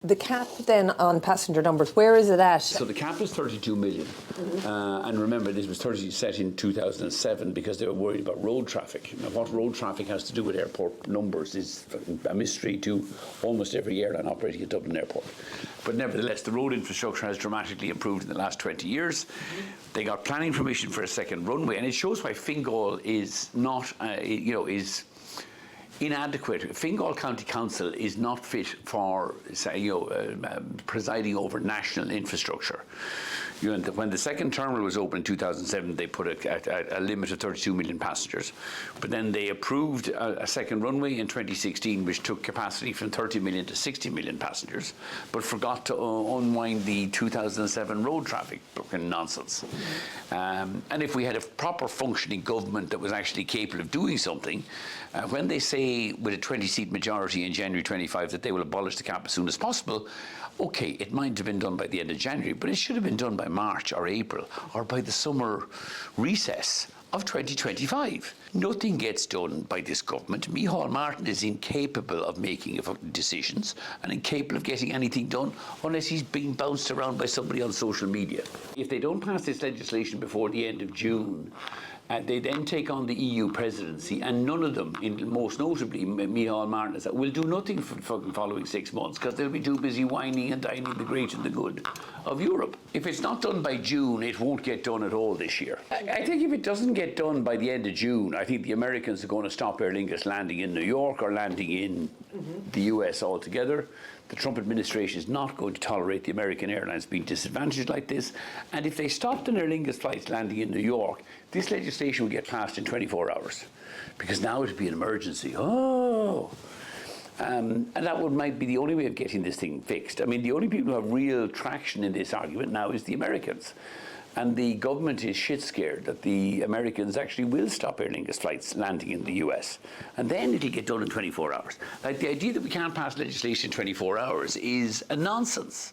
The cap then on passenger numbers, where is it at? So the cap is 32 million. And remember, this was set in 2007 because they were worried about road traffic. Now, what road traffic has to do with airport numbers is a mystery to almost every airline operating at Dublin Airport. But nevertheless, the road infrastructure has dramatically improved in the last 20 years. They got planning permission for a second runway, and it shows why Fingal is not, is inadequate. Fingal County Council is not fit for, presiding over national infrastructure. When the second terminal was opened in 2007, they put a limit of 32 million passengers. But then they approved a second runway in 2016, which took capacity from 30 million to 60 million passengers, but forgot to unwind the 2007 road traffic nonsense. And if we had a proper functioning government that was actually capable of doing something, when they say with a 20-seat majority in January 25 that they will abolish the cap as soon as possible, okay, it might have been done by the end of January, but it should have been done by March or April or by the summer recess of 2025. Nothing gets done by this government. Micheál Martin is incapable of making decisions and incapable of getting anything done unless he's being bounced around by somebody on social media. If they don't pass this legislation before the end of June, they then take on the EU presidency, and none of them, most notably Micheál Martin, will do nothing for the following 6 months because they'll be too busy whining and dining the great and the good of Europe. If it's not done by June, it won't get done at all this year. I think if it doesn't get done by the end of June, I think the Americans are going to stop Aer Lingus landing in New York or landing in the US altogether. The Trump administration is not going to tolerate the American airlines being disadvantaged like this. And if they stopped an Aer Lingus flights landing in New York, this legislation would get passed in 24 hours. Because now it would be an emergency. And that might be the only way of getting this thing fixed. I mean, the only people who have real traction in this argument now is the Americans. And the government is shit scared that the Americans actually will stop Aer Lingus flights landing in the US. And then it'll get done in 24 hours. Like, the idea that we can't pass legislation in 24 hours is a nonsense.